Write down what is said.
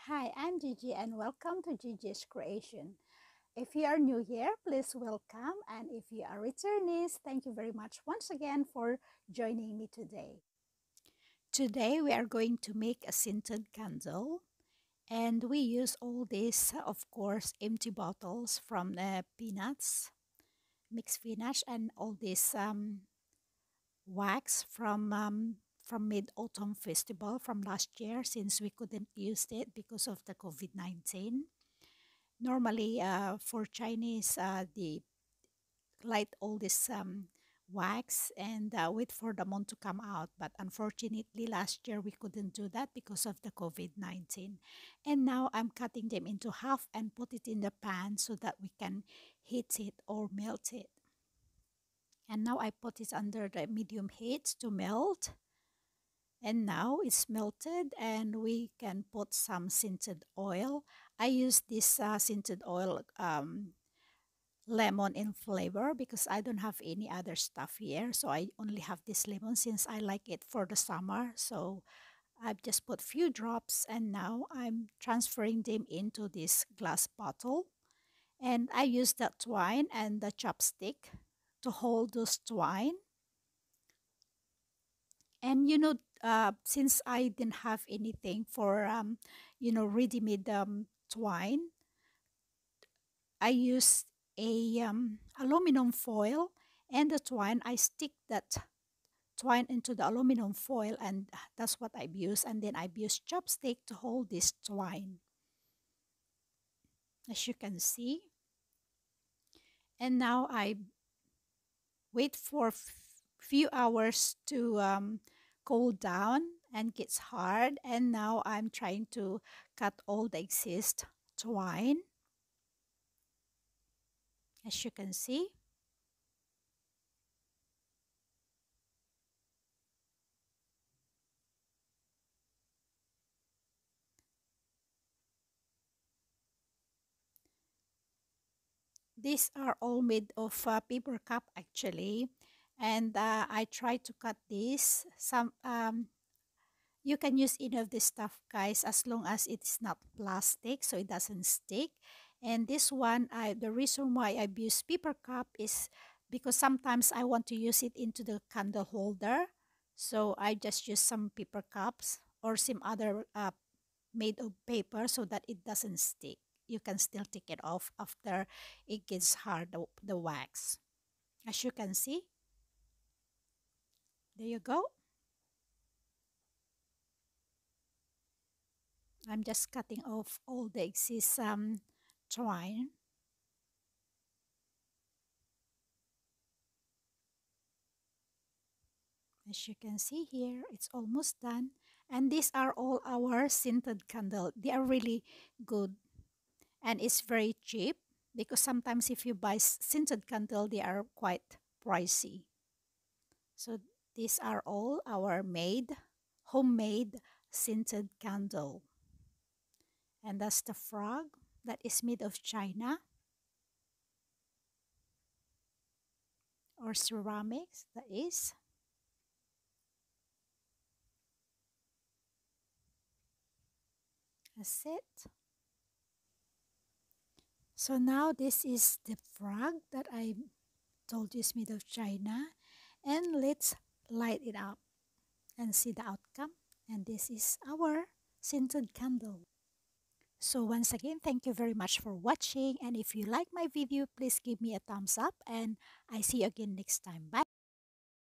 Hi, I'm Gigi and welcome to Gigi's Creation. If you are new here, please welcome. And if you are returnees, thank you very much once again for joining me today. Today we are going to make a scented candle and we use all these, of course, empty bottles from the peanuts, mixed peanuts, and all this wax from Mid-Autumn Festival from last year since we couldn't use it because of the COVID-19. Normally, for Chinese, they light all this wax and wait for the moon to come out. But unfortunately, last year we couldn't do that because of the COVID-19. And now I'm cutting them into half and put it in the pan so that we can heat it or melt it. And now I put it under the medium heat to melt. And now it's melted and we can put some scented oil. I use this scented oil lemon in flavor because I don't have any other stuff here. So I only have this lemon since I like it for the summer. So I've just put few drops and now I'm transferring them into this glass bottle. And I use that twine and the chopstick to hold those twine. And since I didn't have anything for ready-made twine, I used a aluminum foil and the twine. I stick that twine into the aluminum foil, and that's what I've used. And then I've used chopstick to hold this twine, as you can see. And now I wait for few hours to cool down and gets hard. And now I'm trying to cut all the excess twine, as you can see. These are all made of paper cup actually, and I try to cut this. You can use any of this stuff, guys, as long as it's not plastic, so it doesn't stick. And this one, the reason why I use paper cup is because sometimes I want to use it into the candle holder, so I just use some paper cups or some other made of paper so that it doesn't stick. You can still take it off after it gets hard, the wax. As you can see, there you go. I'm just cutting off all the excess twine. As you can see here, it's almost done. And these are all our scented candle. They are really good and it's very cheap because sometimes if you buy scented candle, they are quite pricey. So these are all our homemade scented candle. And that's the frog that is made of china or ceramics, that is. That's it. So now this is the frog that I told you is made of china. And let's light it up and see the outcome. And this is our scented candle. So once again, thank you very much for watching. And if you like my video, please give me a thumbs up. And I see you again next time. Bye.